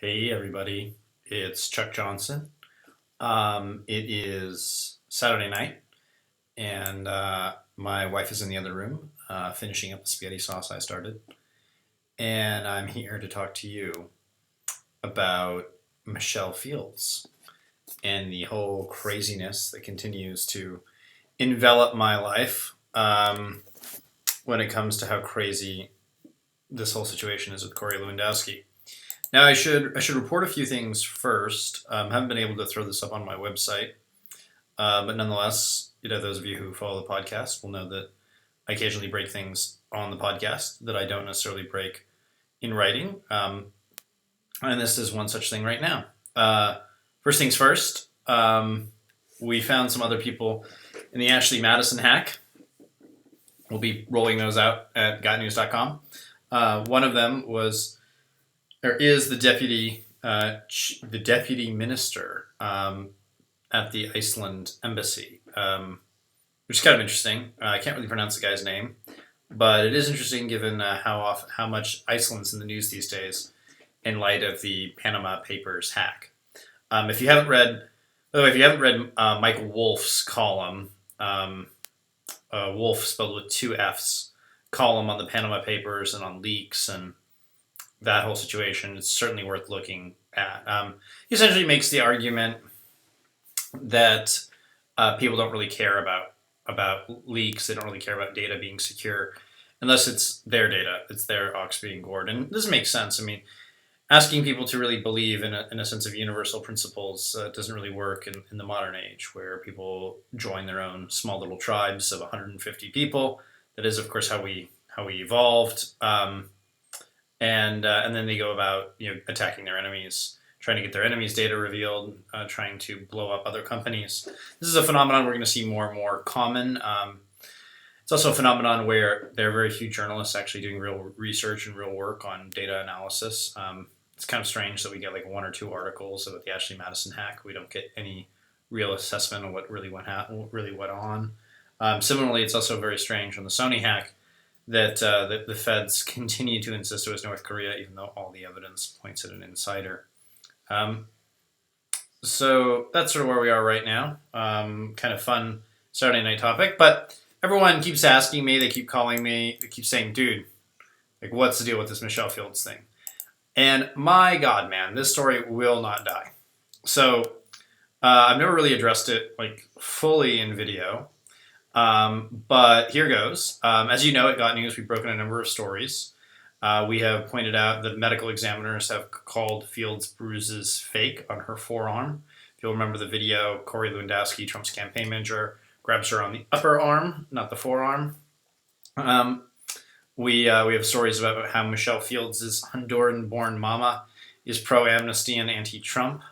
Hey everybody, it's Chuck Johnson. It is Saturday night, and my wife is in the other room finishing up the spaghetti sauce I started. And I'm here to talk to you about Michelle Fields and the whole craziness that continues to envelop my life when it comes to how crazy this whole situation is with Corey Lewandowski. Now, I should report a few things first. Haven't been able to throw this up on my website, but nonetheless, those of you who follow the podcast will know that I occasionally break things on the podcast that I don't necessarily break in writing, and this is one such thing right now. First things first, we found some other people in the Ashley Madison hack. We'll be rolling those out at gotnews.com. One of them is the deputy minister at the Iceland embassy, which is kind of interesting. I can't really pronounce the guy's name, but it is interesting given how much Iceland's in the news these days in light of the Panama Papers hack. If you haven't read, Michael Wolff's column, Wolff spelled with two F's, column on the Panama Papers and on leaks and that whole situation, it's certainly worth looking at. He essentially makes the argument that people don't really care about leaks. They don't really care about data being secure unless it's their data, it's their ox being gored. And this makes sense. I mean, asking people to really believe in a sense of universal principles doesn't really work in the modern age, where people join their own small little tribes of 150 people. That is, of course, how we evolved. And then they go about attacking their enemies, trying to get their enemies' data revealed, trying to blow up other companies. This is a phenomenon we're going to see more and more common. It's also a phenomenon where there are very few journalists actually doing real research and real work on data analysis. It's kind of strange that we get like one or two articles about the Ashley Madison hack. We don't get any real assessment of what really went on. Similarly, it's also very strange on the Sony hack that the feds continue to insist it was North Korea, even though all the evidence points at an insider. So that's sort of where we are right now. Kind of fun Saturday night topic, but everyone keeps asking me, they keep calling me, they keep saying, dude, like, what's the deal with this Michelle Fields thing? And my God, man, this story will not die. So I've never really addressed it like fully in video. But here goes. As you know, at Got News, we've broken a number of stories. We have pointed out that medical examiners have called Fields' bruises fake on her forearm. If you'll remember the video, Corey Lewandowski, Trump's campaign manager, grabs her on the upper arm, not the forearm. We have stories about how Michelle Fields' Honduran-born mama is pro-amnesty and anti-Trump.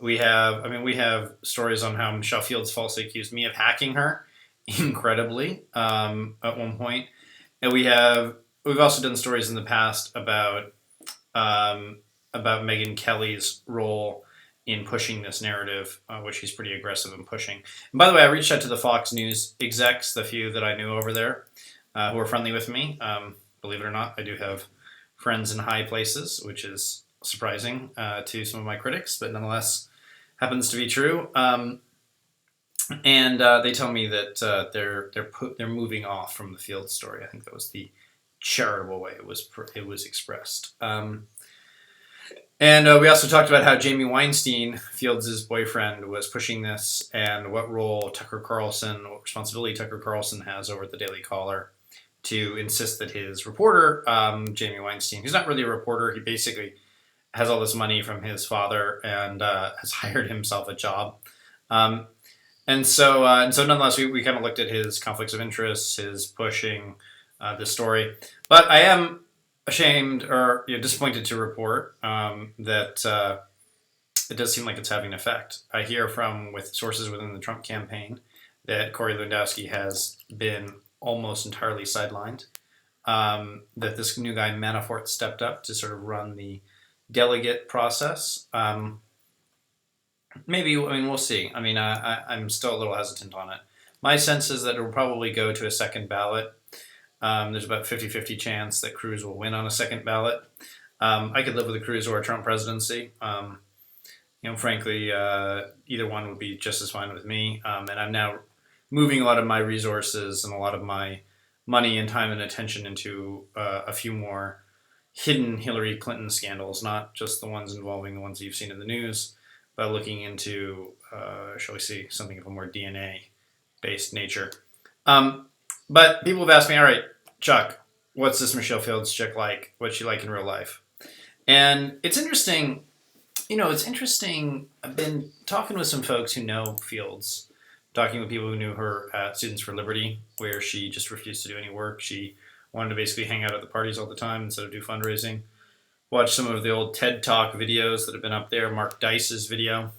We have stories on how Michelle Fields falsely accused me of hacking her, incredibly, at one point. And we've also done stories in the past about Megyn Kelly's role in pushing this narrative, which she's pretty aggressive in pushing. And by the way, I reached out to the Fox News execs, the few that I knew over there, who are friendly with me. Believe it or not, I do have friends in high places, which is surprising to some of my critics, but nonetheless happens to be true. And they tell me that they're moving off from the Fields story. I think that was the charitable way it was expressed. And we also talked about how Jamie Weinstein, Fields' boyfriend, was pushing this, and what responsibility Tucker Carlson has over at the Daily Caller to insist that his reporter, Jamie Weinstein, who's not really a reporter, he basically has all this money from his father and has hired himself a job. And so nonetheless, we kind of looked at his conflicts of interest, his pushing this story. But I am ashamed or disappointed to report that it does seem like it's having an effect. I hear with sources within the Trump campaign that Corey Lewandowski has been almost entirely sidelined, that this new guy Manafort stepped up to sort of run the delegate process. We'll see. I mean, I'm still a little hesitant on it. My sense is that it will probably go to a second ballot. There's about 50-50 chance that Cruz will win on a second ballot. I could live with a Cruz or a Trump presidency. Frankly, either one would be just as fine with me. And I'm now moving a lot of my resources and a lot of my money and time and attention into a few more hidden Hillary Clinton scandals, not just the ones involving the ones you've seen in the news, but looking into, shall we see, something of a more DNA-based nature. But people have asked me, all right, Chuck, what's this Michelle Fields chick like? What's she like in real life? And it's interesting. It's interesting. I've been talking with some folks who know Fields, talking with people who knew her at Students for Liberty, where she just refused to do any work. She wanted to basically hang out at the parties all the time instead of do fundraising. Watch some of the old TED Talk videos that have been up there. Mark Dice's video.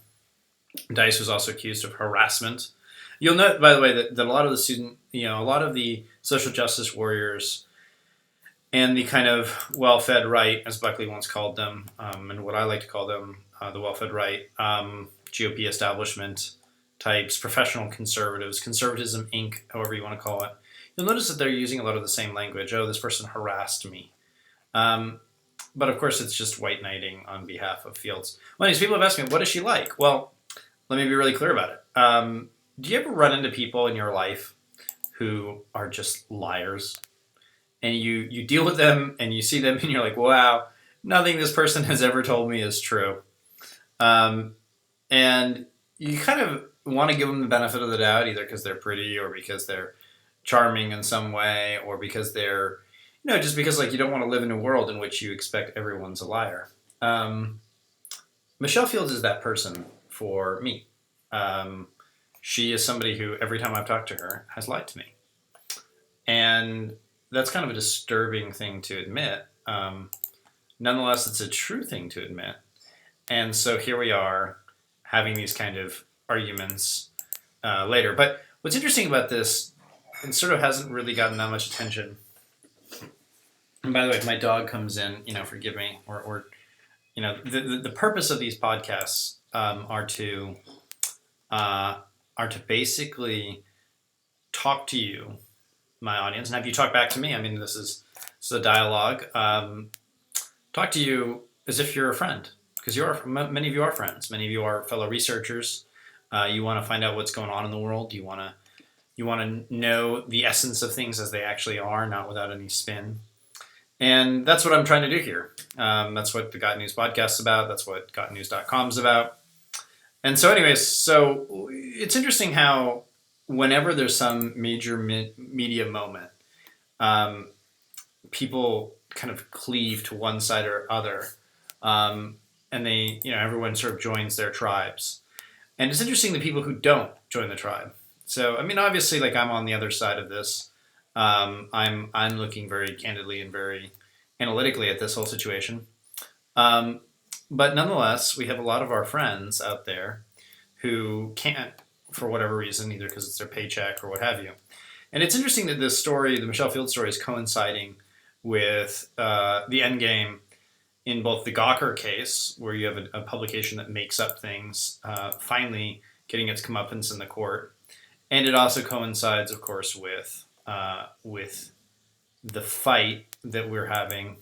Dice was also accused of harassment. You'll note, by the way, that a lot of the a lot of the social justice warriors and the kind of well-fed right, as Buckley once called them, and what I like to call them, the well-fed right, GOP establishment types, professional conservatives, conservatism Inc., however you want to call it, you'll notice that they're using a lot of the same language. Oh, this person harassed me. But of course, it's just white knighting on behalf of Fields. Well, anyways, people have asked me, what is she like? Well, let me be really clear about it. Do you ever run into people in your life who are just liars? And you deal with them and you see them and you're like, wow, nothing this person has ever told me is true. And you kind of want to give them the benefit of the doubt, either because they're pretty or because they're charming in some way, or because they're, just because you don't want to live in a world in which you expect everyone's a liar. Michelle Fields is that person for me. She is somebody who, every time I've talked to her, has lied to me. And that's kind of a disturbing thing to admit. Nonetheless, it's a true thing to admit. And so here we are having these kind of arguments later. But what's interesting about this, it sort of hasn't really gotten that much attention. And by the way, if my dog comes in, forgive me. Or the purpose of these podcasts are to basically talk to you, my audience, and have you talk back to me. I mean, this is a dialogue. Talk to you as if you're a friend, because many of you are friends. Many of you are fellow researchers. You want to find out what's going on in the world. You want to know the essence of things as they actually are, not without any spin. And that's what I'm trying to do here. That's what the Got News podcast is about. That's what gotnews.com is about. And so anyways, so it's interesting how whenever there's some major media moment, people kind of cleave to one side or other. And they, everyone sort of joins their tribes. And it's interesting the people who don't join the tribe. So, I mean, obviously, I'm on the other side of this. I'm looking very candidly and very analytically at this whole situation. But nonetheless, we have a lot of our friends out there who can't, for whatever reason, either because it's their paycheck or what have you. And it's interesting that this story, the Michelle Fields story, is coinciding with the endgame in both the Gawker case, where you have a publication that makes up things, finally getting its comeuppance in the court. And it also coincides, of course, with the fight that we're having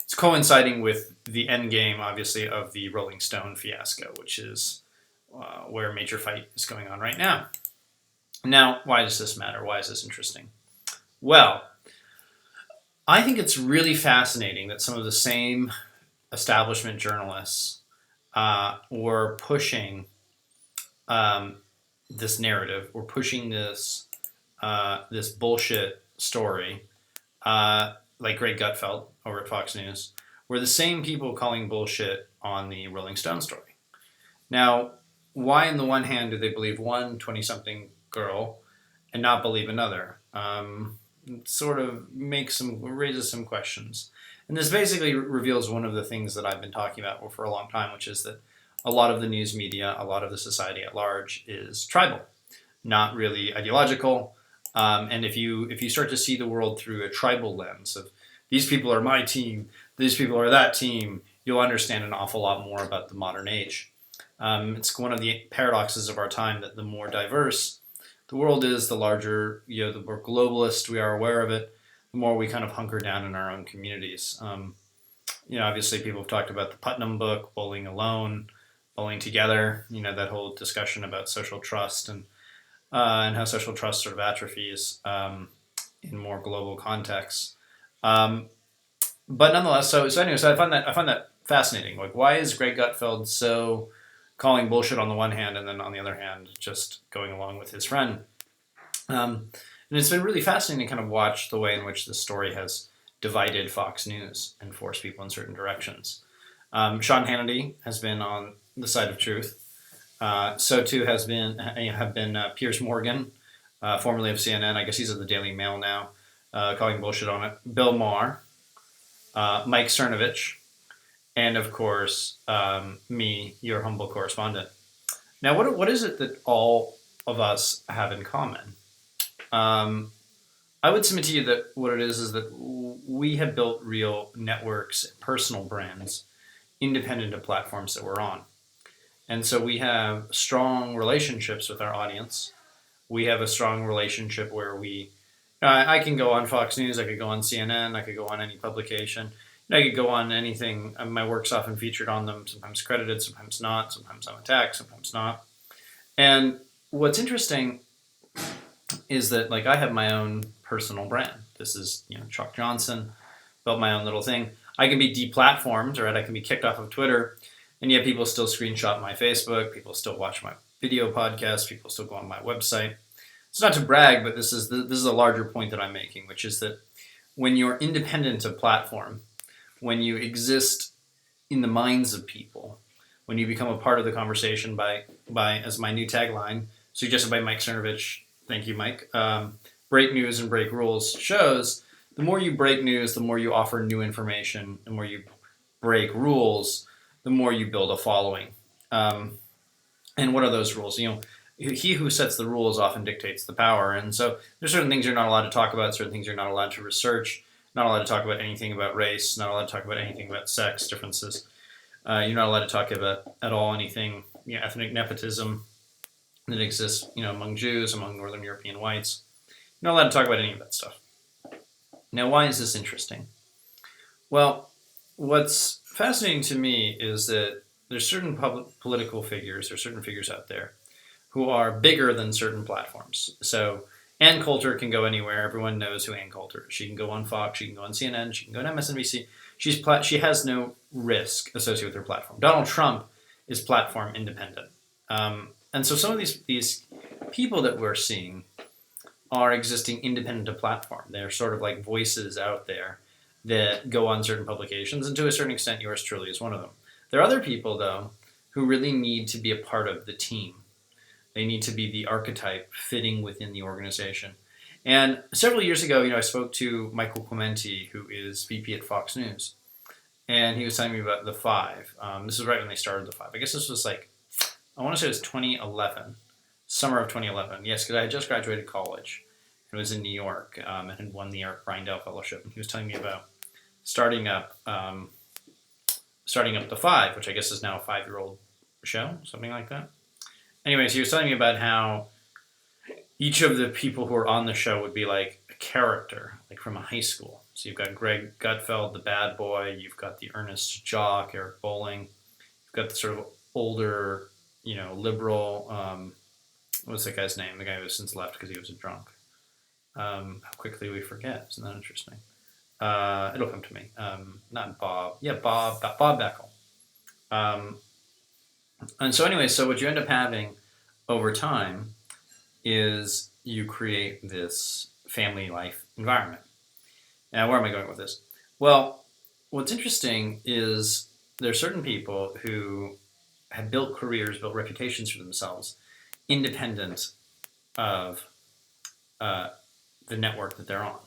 it's coinciding with the end game, obviously, of the Rolling Stone fiasco, which is where a major fight is going on right now. Now, why does this matter? Why is this interesting? Well, I think it's really fascinating that some of the same establishment journalists were pushing this narrative, were pushing this bullshit story, like Greg Gutfeld over at Fox News, were the same people calling bullshit on the Rolling Stone story. Now, why on the one hand do they believe one 20-something girl and not believe another? It sort of raises some questions. And this basically reveals one of the things that I've been talking about for a long time, which is that a lot of the news media, a lot of the society at large is tribal, not really ideological. And if you start to see the world through a tribal lens of these people are my team, these people are that team, you'll understand an awful lot more about the modern age. It's one of the paradoxes of our time that the more diverse the world is, the larger, the more globalist we are aware of it, the the more we kind of hunker down in our own communities. Obviously people have talked about the Putnam book, Bowling Alone, Bowling Together, that whole discussion about social trust and how social trust sort of atrophies in more global contexts. But nonetheless, so I find that fascinating. Like, why is Greg Gutfeld so calling bullshit on the one hand, and then on the other hand, just going along with his friend? And it's been really fascinating to kind of watch the way in which this story has divided Fox News and forced people in certain directions. Sean Hannity has been on the side of truth. So too have been Piers Morgan, formerly of CNN. I guess he's at the Daily Mail now, calling bullshit on it. Bill Maher, Mike Cernovich, and of course me, your humble correspondent. Now, what is it that all of us have in common? I would submit to you that what it is that we have built real networks, personal brands, independent of platforms that we're on. And so we have strong relationships with our audience. We have a strong relationship where I can go on Fox News, I could go on CNN, I could go on any publication, I could go on anything. My work's often featured on them, sometimes credited, sometimes not, sometimes I'm attacked, sometimes not. And what's interesting is that, like, I have my own personal brand. This is, Chuck Johnson, built my own little thing. I can be deplatformed, right? I can be kicked off of Twitter, and yet people still screenshot my Facebook, people still watch my video podcast, people still go on my website. It's not to brag, but this is a larger point that I'm making, which is that when you're independent of platform, when you exist in the minds of people, when you become a part of the conversation by as my new tagline, suggested by Mike Cernovich, thank you, Mike, break news and break rules, shows the more you break news, the more you offer new information, the more you break rules, the more you build a following. And what are those rules? He who sets the rules often dictates the power. And so there's certain things you're not allowed to talk about, certain things you're not allowed to research, not allowed to talk about anything about race, not allowed to talk about anything about sex differences. You're not allowed to talk about at all anything, ethnic nepotism that exists, among Jews, among Northern European whites. You're not allowed to talk about any of that stuff. Now, why is this interesting? Well, what's fascinating to me is that there's certain political figures, there's certain figures out there who are bigger than certain platforms. So Ann Coulter can go anywhere. Everyone knows who Ann Coulter is. She can go on Fox, she can go on CNN, she can go on MSNBC. She has no risk associated with her platform. Donald Trump is platform independent. And so some of these people that we're seeing are existing independent of platform. They're sort of like voices out there that go on certain publications, and to a certain extent, yours truly is one of them. There are other people, though, who really need to be a part of the team. They need to be the archetype fitting within the organization. And several years ago, I spoke to Michael Clementi, who is VP at Fox News, and he was telling me about the Five. This was right when they started the Five. I guess this was I want to say it was 2011, summer of 2011. Yes, because I had just graduated college. I was in New York and had won the Eric Bryndale Fellowship. And he was telling me about starting up the Five, which I guess is now a 5-year-old show, something like that. Anyways, he was telling me about how each of the people who are on the show would be like a character, like from a high school. So you've got Greg Gutfeld, the bad boy. You've got the earnest jock, Eric Bolling. You've got the sort of older, liberal. What's that guy's name? The guy who has since left because he was a drunk. How quickly we forget. Isn't that interesting? It'll come to me. Not Bob. Yeah, Bob Beckel. And so anyway, so what you end up having over time is you create this family life environment. Now, where am I going with this? Well, what's interesting is there are certain people who have built careers, built reputations for themselves, independent of the network that they're on.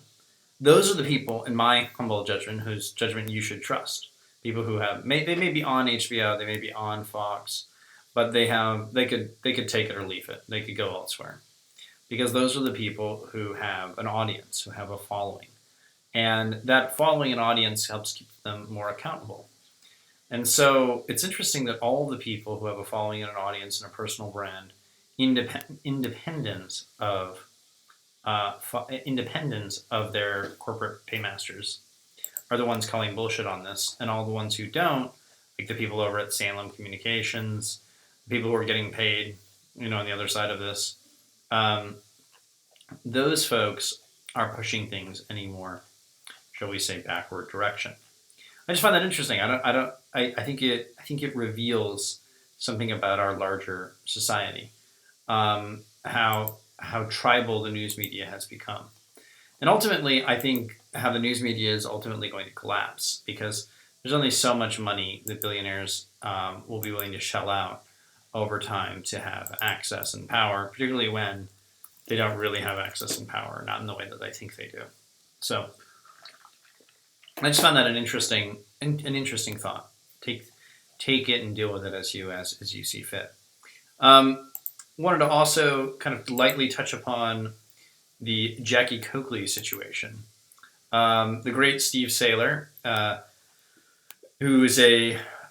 Those are the people, in my humble judgment, whose judgment you should trust. People who they may be on HBO, they may be on Fox, but they could take it or leave it. They could go elsewhere, because those are the people who have an audience, who have a following, and that following and audience helps keep them more accountable. And so it's interesting that all the people who have a following and an audience and a personal brand, independent of independent of their corporate paymasters, are the ones calling bullshit on this, and all the ones who don't, like the people over at Salem Communications, the people who are getting paid, on the other side of this, um, those folks are pushing things in a more, shall we say, backward direction. I just find that interesting. I think it reveals something about our larger society, how tribal the news media has become. And ultimately, I think how the news media is ultimately going to collapse because there's only so much money that billionaires will be willing to shell out over time to have access and power, particularly when they don't really have access and power, not in the way that I think they do. So I just found that an interesting thought. Take it and deal with it as you see fit. Wanted to also kind of lightly touch upon the Jackie Coakley situation. The great Steve Saylor, who is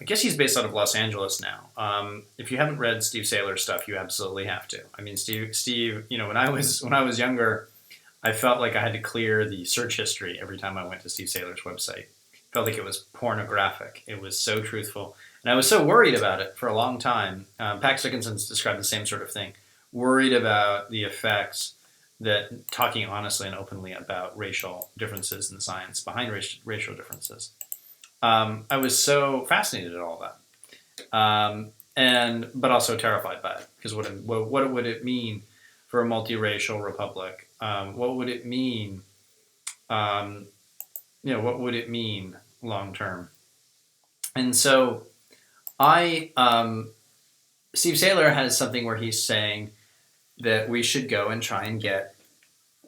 I guess he's based out of Los Angeles now. If you haven't read Steve Saylor's stuff, you absolutely have to. I mean, Steve, when I was younger, I felt like I had to clear the search history every time I went to Steve Saylor's website. I felt like it was pornographic. It was so truthful, and I was so worried about it for a long time. Pax Dickinson's described the same sort of thing. Worried about the effects that talking honestly and openly about racial differences in science behind racial differences. I was so fascinated at all that, but also terrified by it because what would it mean for a multiracial republic? What would it mean? What would it mean long term? And so, Steve Saylor has something where he's saying that we should go and try and get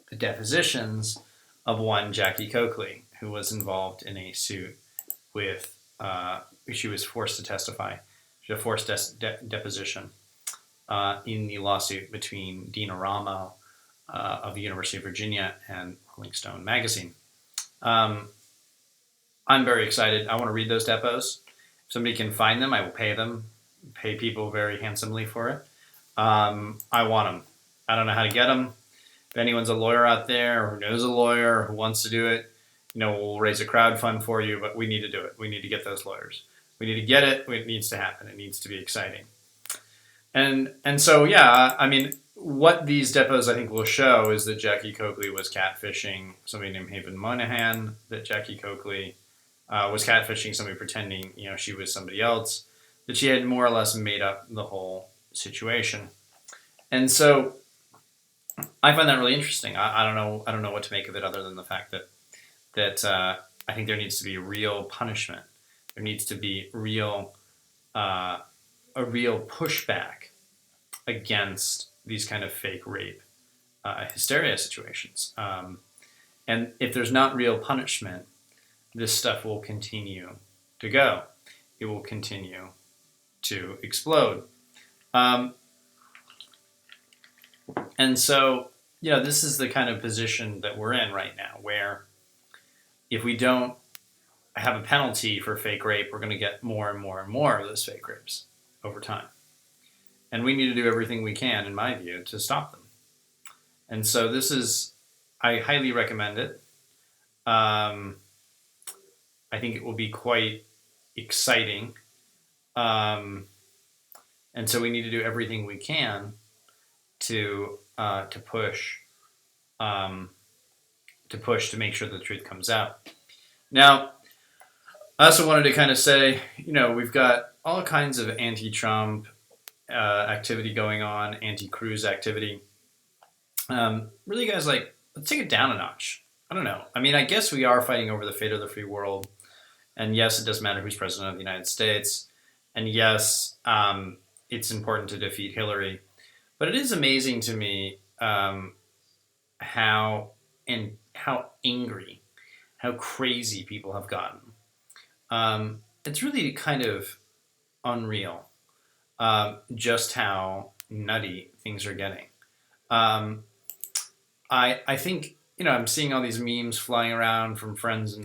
the depositions of one Jackie Coakley, who was involved in a suit with, she was forced to testify. She had a forced deposition in the lawsuit between Dina Ramo of the University of Virginia and Rolling Stone magazine. I'm very excited. I want to read those depots. If somebody can find them, I will pay people very handsomely for it. I want them. I don't know how to get them. If anyone's a lawyer out there or who knows a lawyer or who wants to do it, we'll raise a crowd fund for you, but we need to do it. We need to get those lawyers. We need to get it. It needs to happen. It needs to be exciting. And so, yeah, I mean, what these depots I think will show is that Jackie Coakley was catfishing somebody named Haven Moynihan, that Jackie Coakley was catfishing somebody pretending, she was somebody else, that she had more or less made up the whole situation. And so I find that really interesting. I don't know what to make of it other than the fact that I think there needs to be real punishment. There needs to be a real pushback against these kind of fake rape hysteria situations. And if there's not real punishment, this stuff will continue to go. It will continue to explode. And so, this is the kind of position that we're in right now, where if we don't have a penalty for fake rape, we're going to get more and more and more of those fake rapes over time. And we need to do everything we can, in my view, to stop them. And so I highly recommend it. I think it will be quite exciting. And so we need to do everything we can to push to make sure the truth comes out. Now, I also wanted to kind of say, we've got all kinds of anti-Trump activity going on, anti-Cruz activity. Really, guys, let's take it down a notch. I don't know. I mean, I guess we are fighting over the fate of the free world. And yes, it doesn't matter who's president of the United States. And yes, it's important to defeat Hillary. But it is amazing to me how angry, how crazy people have gotten. It's really kind of unreal just how nutty things are getting. I think, I'm seeing all these memes flying around from friends,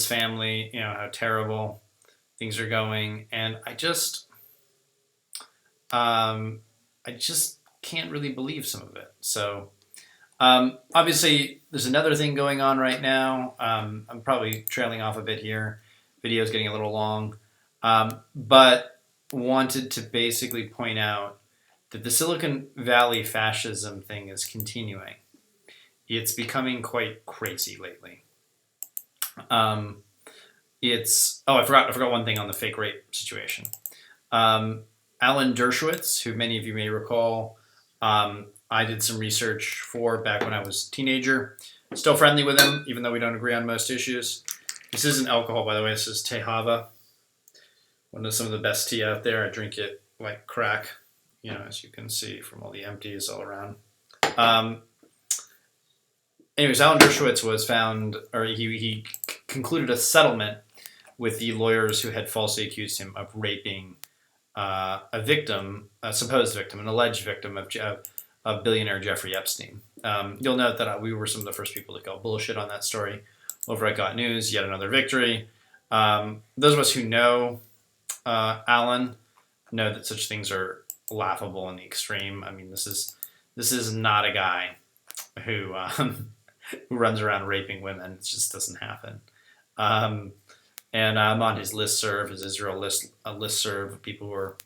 family, how terrible things are going. And I just can't really believe some of it. So Obviously, there's another thing going on right now. I'm probably trailing off a bit here. Video's getting a little long, but wanted to basically point out that the Silicon Valley fascism thing is continuing. It's becoming quite crazy lately. Um, I forgot one thing on the fake rape situation. Um, Alan Dershowitz, who many of you may recall, I did some research for back when I was a teenager. Still friendly with him, even though we don't agree on most issues. This isn't alcohol, by the way. This is Tehava, one of some of the best tea out there. I drink it like crack, as you can see from all the empties all around. Um, Anyways, Alan Dershowitz was found, or he concluded a settlement with the lawyers who had falsely accused him of raping a victim, a supposed victim, an alleged victim of billionaire Jeffrey Epstein. You'll note that we were some of the first people to call bullshit on that story over at Got News. Yet another victory. Those of us who know Alan know that such things are laughable in the extreme. I mean, this is not a guy who who runs around raping women. It just doesn't happen. And I'm on his listserv, his Israel listserv of people who are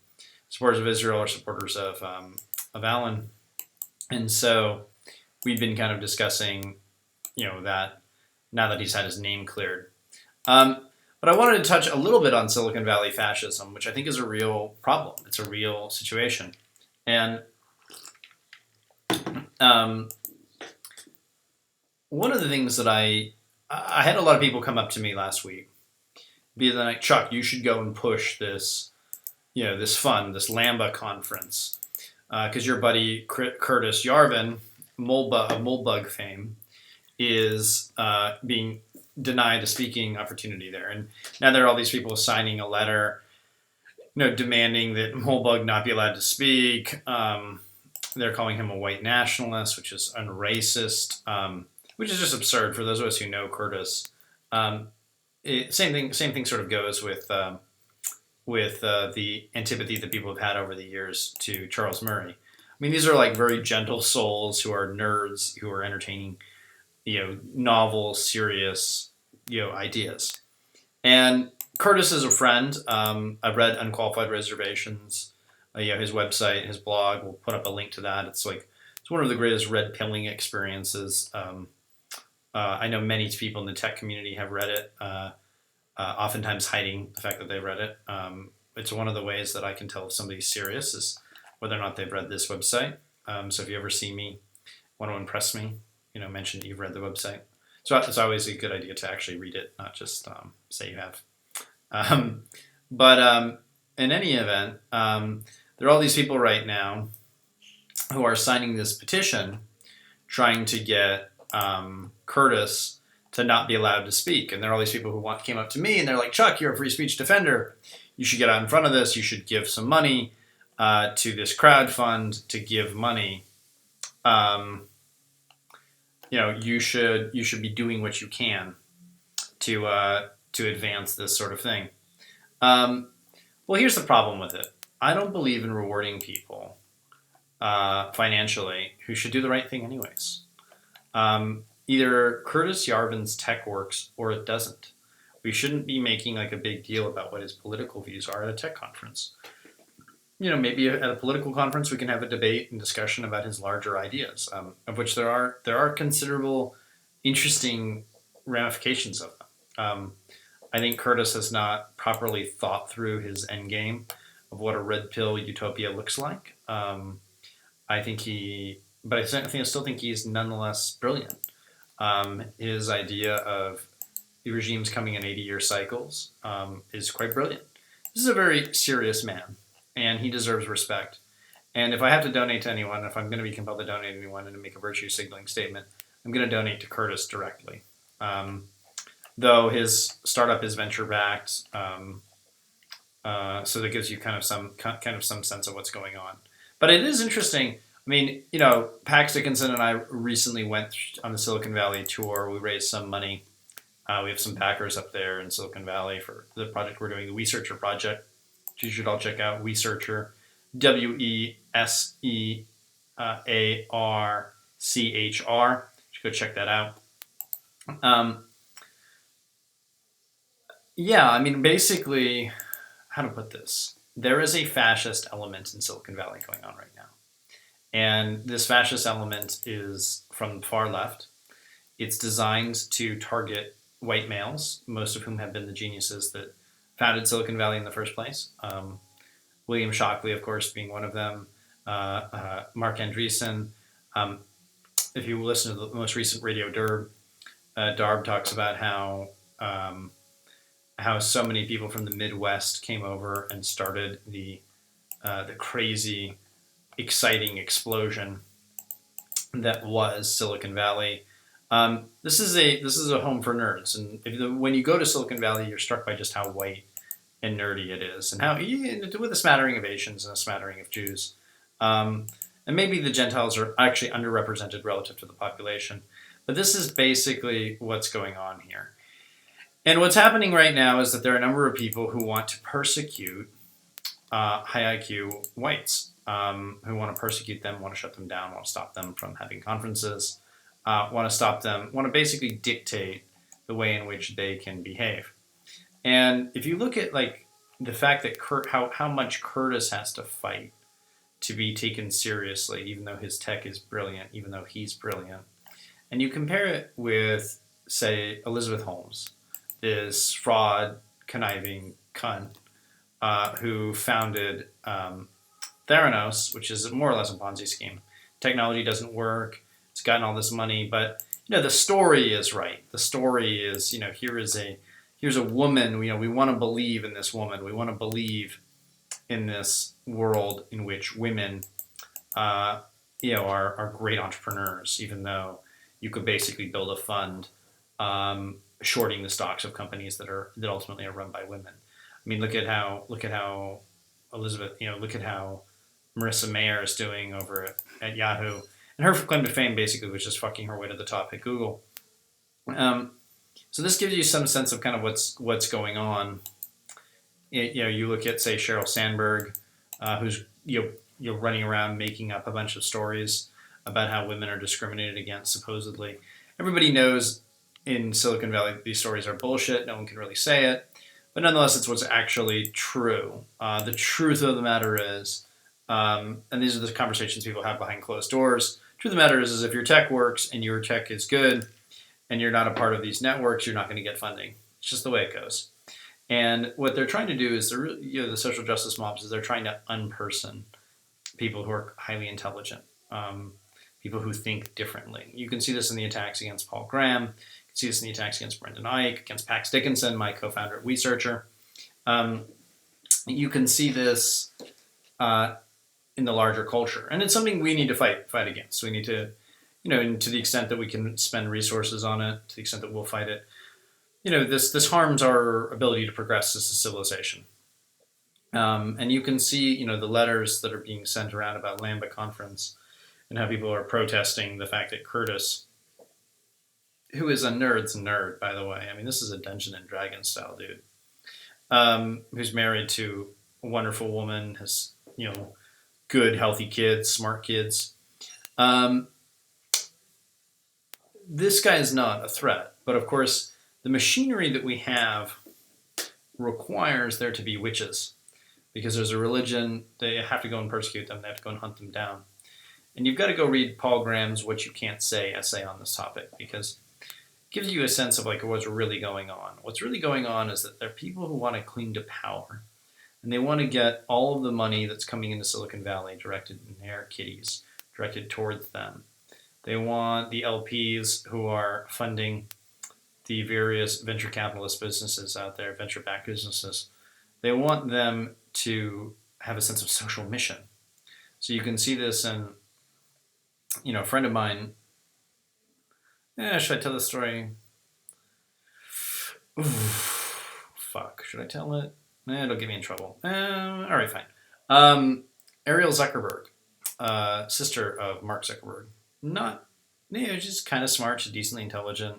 supporters of Israel or supporters of Alan. And so we've been kind of discussing, that now that he's had his name cleared. But I wanted to touch a little bit on Silicon Valley fascism, which I think is a real problem. It's a real situation. And one of the things that I had a lot of people come up to me last week, be like, Chuck, you should go and push this, this fund, this Lambda conference, because your buddy Curtis Yarvin, Moldbug fame, is being denied a speaking opportunity there, and now there are all these people signing a letter, demanding that Moldbug not be allowed to speak. They're calling him a white nationalist, which is unracist, which is just absurd for those of us who know Curtis. Same thing sort of goes with the antipathy that people have had over the years to Charles Murray. I mean, these are like very gentle souls who are nerds who are entertaining, novel, serious, ideas. And Curtis is a friend. I've read Unqualified Reservations, his website, his blog. We'll put up a link to that. It's one of the greatest red pilling experiences. I know many people in the tech community have read it, oftentimes hiding the fact that they've read it. It's one of the ways that I can tell if somebody's serious is whether or not they've read this website. So if you ever see me, want to impress me, mention that you've read the website. So it's always a good idea to actually read it, not just say you have. But in any event, there are all these people right now who are signing this petition trying to get Curtis to not be allowed to speak. And there are all these people who came up to me and they're like, Chuck, you're a free speech defender. You should get out in front of this. You should give some money to this crowd fund to give money. You should be doing what you can to advance this sort of thing. Well, here's the problem with it. I don't believe in rewarding people financially who should do the right thing anyways. Either Curtis Yarvin's tech works or it doesn't. We shouldn't be making like a big deal about what his political views are at a tech conference. Maybe at a political conference we can have a debate and discussion about his larger ideas, of which there are considerable interesting ramifications of them. I think Curtis has not properly thought through his end game of what a red pill utopia looks like. I still think he's nonetheless brilliant. His idea of the regimes coming in 80-year cycles is quite brilliant. This is a very serious man, and he deserves respect. And if I have to donate to anyone, if I'm going to be compelled to donate to anyone and to make a virtue signaling statement, I'm going to donate to Curtis directly. Though his startup is venture backed, so that gives you kind of some sense of what's going on. But it is interesting. I mean, Pax Dickinson and I recently went on the Silicon Valley tour. We raised some money. We have some backers up there in Silicon Valley for the project we're doing, the WeSearcher project, which you should all check out. WeSearcher, WeSearcher, You should go check that out. Um, yeah, I mean, basically, how to put this? There is a fascist element in Silicon Valley going on right now. And this fascist element is from the far left. It's designed to target white males, most of whom have been the geniuses that founded Silicon Valley in the first place. William Shockley, of course, being one of them, Mark Andreessen. Um, if you listen to the most recent Radio Darb talks about how so many people from the Midwest came over and started the crazy, exciting explosion that was Silicon Valley. This is a home for nerds, and when you go to Silicon Valley, you're struck by just how white and nerdy it is, and how with a smattering of Asians and a smattering of Jews, and maybe the Gentiles are actually underrepresented relative to the population. But this is basically what's going on here. And what's happening right now is that there are a number of people who want to persecute high IQ whites, who want to persecute them, want to shut them down, want to stop them from having conferences, want to basically dictate the way in which they can behave. And if you look at like the fact that how much Curtis has to fight to be taken seriously, even though his tech is brilliant, even though he's brilliant, and you compare it with, say, Elizabeth Holmes, this fraud, conniving cunt who founded Theranos, which is more or less a Ponzi scheme. Technology doesn't work. It's gotten all this money, but the story is right. The story is, here's a woman. We want to believe in this woman. We want to believe in this world in which women, are great entrepreneurs, even though you could basically build a fund shorting the stocks of companies that ultimately are run by women. I mean, look at how Elizabeth, look at how Marissa Mayer is doing over at Yahoo, and her claim to fame basically was just fucking her way to the top at Google. So this gives you some sense of kind of what's going on. You look at, say, Sheryl Sandberg, who's running around making up a bunch of stories about how women are discriminated against, supposedly. Everybody knows in Silicon Valley these stories are bullshit. No one can really say it. But nonetheless, it's what's actually true. The truth of the matter is, and these are the conversations people have behind closed doors, truth of the matter is if your tech works and your tech is good and you're not a part of these networks, you're not going to get funding. It's just the way it goes. And what they're trying to do is, the social justice mobs, is they're trying to unperson people who are highly intelligent, people who think differently. You can see this in the attacks against Paul Graham. You can see this in the attacks against Brendan Eich, against Pax Dickinson, my co-founder at WeSearcher. You can see this in the larger culture. And it's something we need to fight against. We need to, and to the extent that we can spend resources on it, to the extent that we'll fight it, this harms our ability to progress as a civilization. And you can see, the letters that are being sent around about Lambda Conference and how people are protesting the fact that Curtis, who is a nerd's nerd, by the way. I mean, this is a Dungeons and Dragons style dude, who's married to a wonderful woman, has, good, healthy kids, smart kids. This guy is not a threat, but of course, the machinery that we have requires there to be witches, because there's a religion. They have to go and persecute them. They have to go and hunt them down. And you've got to go read Paul Graham's "What You Can't Say" essay on this topic, because it gives you a sense of like what's really going on. What's really going on is that there are people who want to cling to power, and they want to get all of the money that's coming into Silicon Valley directed in their kitties, directed towards them. They want the LPs who are funding the various venture capitalist businesses out there, venture-backed businesses. They want them to have a sense of social mission. So you can see this in, a friend of mine. Should I tell the story? Ooh, fuck. Should I tell it? It'll get me in trouble. All right, fine. Ariel Zuckerberg, sister of Mark Zuckerberg. She's kind of smart. She's decently intelligent.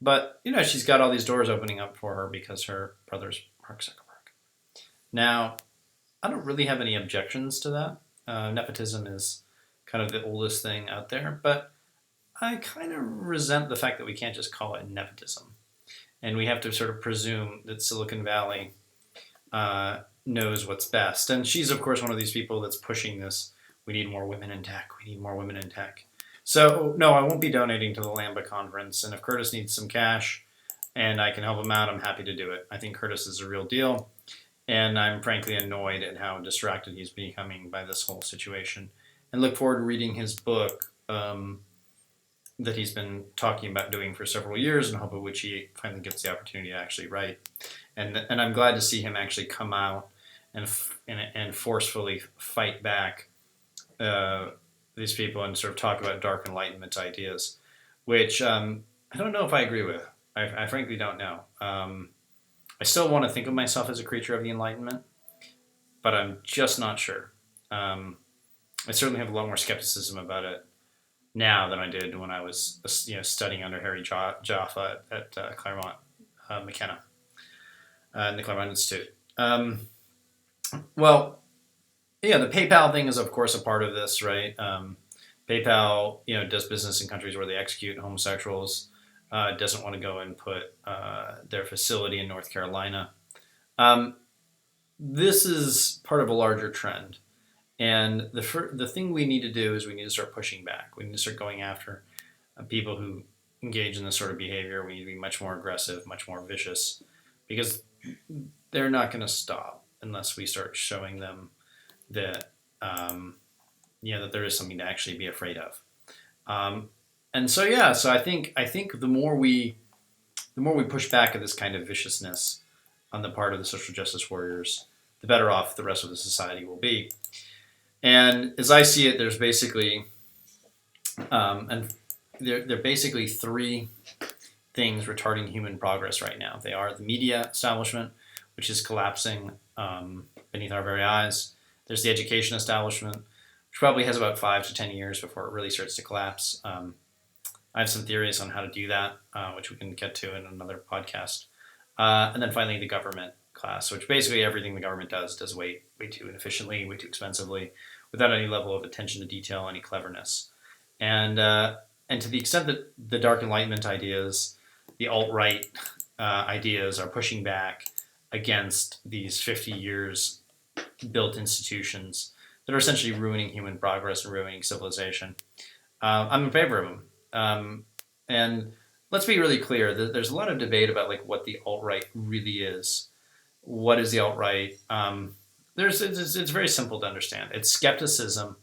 But, she's got all these doors opening up for her because her brother's Mark Zuckerberg. Now, I don't really have any objections to that. Nepotism is kind of the oldest thing out there. But I kind of resent the fact that we can't just call it nepotism, and we have to sort of presume that Silicon Valley knows what's best. And she's, of course, one of these people that's pushing this. We need more women in tech. We need more women in tech. So, no, I won't be donating to the Lambda conference. And if Curtis needs some cash and I can help him out, I'm happy to do it. I think Curtis is a real deal. And I'm frankly annoyed at how distracted he's becoming by this whole situation. And look forward to reading his book that he's been talking about doing for several years, and hope of which he finally gets the opportunity to actually write. And I'm glad to see him actually come out and forcefully fight back these people and sort of talk about dark enlightenment ideas, which I don't know if I agree with. I frankly don't know. I still want to think of myself as a creature of the Enlightenment, but I'm just not sure. I certainly have a lot more skepticism about it now than I did when I was studying under Harry Jaffa at Claremont McKenna in the Claremont Institute. Well, yeah, the PayPal thing is of course a part of this, right? PayPal, does business in countries where they execute homosexuals. Doesn't want to go and put their facility in North Carolina. This is part of a larger trend. And the thing we need to do is we need to start pushing back. We need to start going after people who engage in this sort of behavior. We need to be much more aggressive, much more vicious, because they're not going to stop unless we start showing them that that there is something to actually be afraid of. So I think the more we push back at this kind of viciousness on the part of the social justice warriors, the better off the rest of the society will be. And as I see it, there's basically there are basically three things retarding human progress right now. They are the media establishment, which is collapsing beneath our very eyes. There's the education establishment, which probably has about 5 to 10 years before it really starts to collapse. I have some theories on how to do that, which we can get to in another podcast. And then finally, the government class, which basically everything the government does way too inefficiently, way too expensively, without any level of attention to detail, any cleverness. And to the extent that the dark enlightenment ideas, the alt-right ideas are pushing back against these 50 years built institutions that are essentially ruining human progress and ruining civilization, I'm in favor of them. And let's be really clear, there's a lot of debate about what the alt-right really is. What is the alt-right? It's very simple to understand. It's skepticism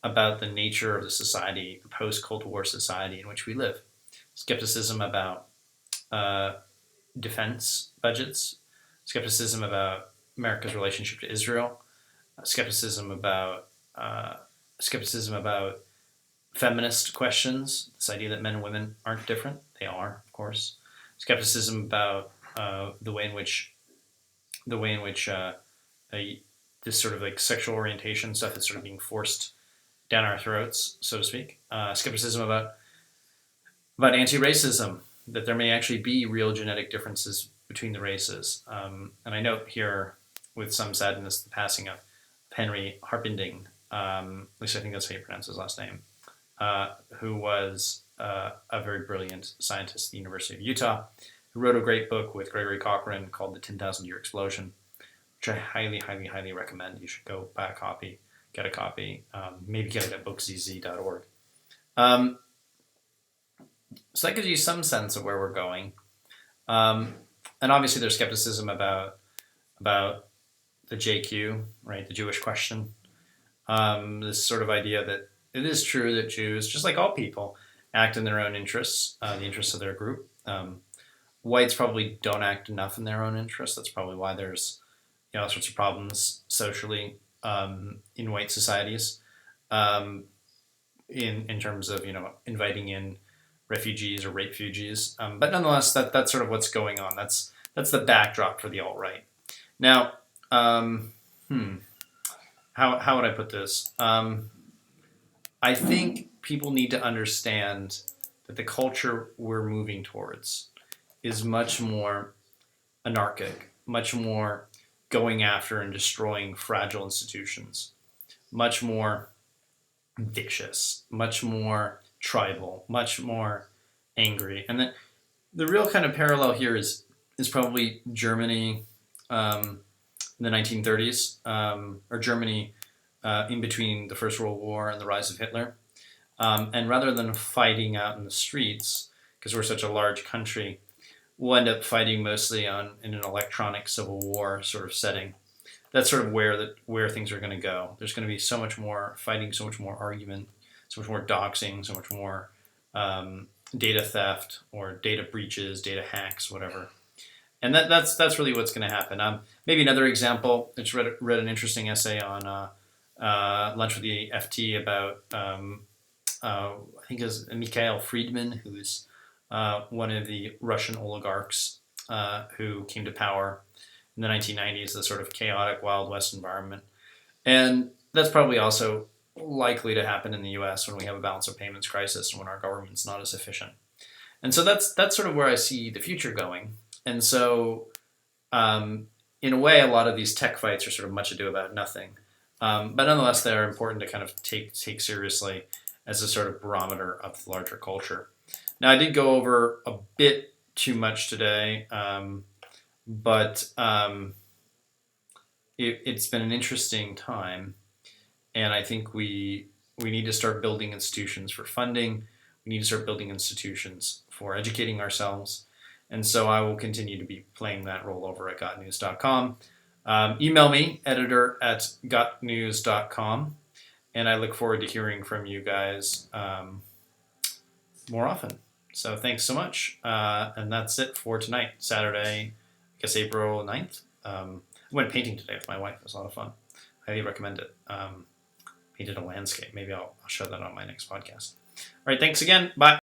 about the nature of the society, the post-Cold War society in which we live. Skepticism about defense budgets, skepticism about America's relationship to Israel, skepticism about feminist questions, this idea that men and women aren't different. They are, of course. Skepticism about the way in which this sort of sexual orientation stuff is sort of being forced down our throats, so to speak. Skepticism about anti-racism, that there may actually be real genetic differences between the races. And I note here with some sadness the passing of Henry Harpending, at least I think that's how you pronounce his last name, who was a very brilliant scientist at the University of Utah, who wrote a great book with Gregory Cochran called The 10,000 Year Explosion, which I highly, highly, highly recommend. You should go buy a copy, get a copy, maybe get it at bookzz.org. So that gives you some sense of where we're going. And obviously there's skepticism about the JQ, right, the Jewish question. This sort of idea that it is true that Jews, just like all people, act in their own interests, the interests of their group. Whites probably don't act enough in their own interests. That's probably why there's all sorts of problems socially in white societies, in terms of inviting in refugees or rape-fugees. But nonetheless, that's sort of what's going on. That's the backdrop for the alt-right. Now, how would I put this? I think people need to understand that the culture we're moving towards is much more anarchic, much more going after and destroying fragile institutions, much more vicious, much more tribal, much more angry. And the real kind of parallel here is probably Germany in the 1930s, or Germany in between the First World War and the rise of Hitler. And rather than fighting out in the streets, because we're such a large country, we'll end up fighting mostly in an electronic civil war sort of setting. That's sort of where things are going to go. There's going to be so much more fighting, so much more argument, so much more doxing, so much more data theft or data breaches, data hacks, whatever. And that's really what's going to happen. Maybe another example. I just read an interesting essay on Lunch with the FT about I think is Mikhail Friedman, who's one of the Russian oligarchs who came to power in the 1990s, the sort of chaotic Wild West environment. And that's probably also likely to happen in the US when we have a balance of payments crisis and when our government's not as efficient. And so that's sort of where I see the future going. And so, in a way, a lot of these tech fights are sort of much ado about nothing. But nonetheless, they're important to kind of take seriously as a sort of barometer of the larger culture. Now, I did go over a bit too much today, but it's been an interesting time, and I think we need to start building institutions for funding. We need to start building institutions for educating ourselves. And so I will continue to be playing that role over at gotnews.com. Email me, editor@gotnews.com. And I look forward to hearing from you guys more often. So thanks so much. And that's it for tonight, Saturday, I guess April 9th. I went painting today with my wife. It was a lot of fun. Highly recommend it. Painted a landscape. Maybe I'll show that on my next podcast. All right, thanks again. Bye.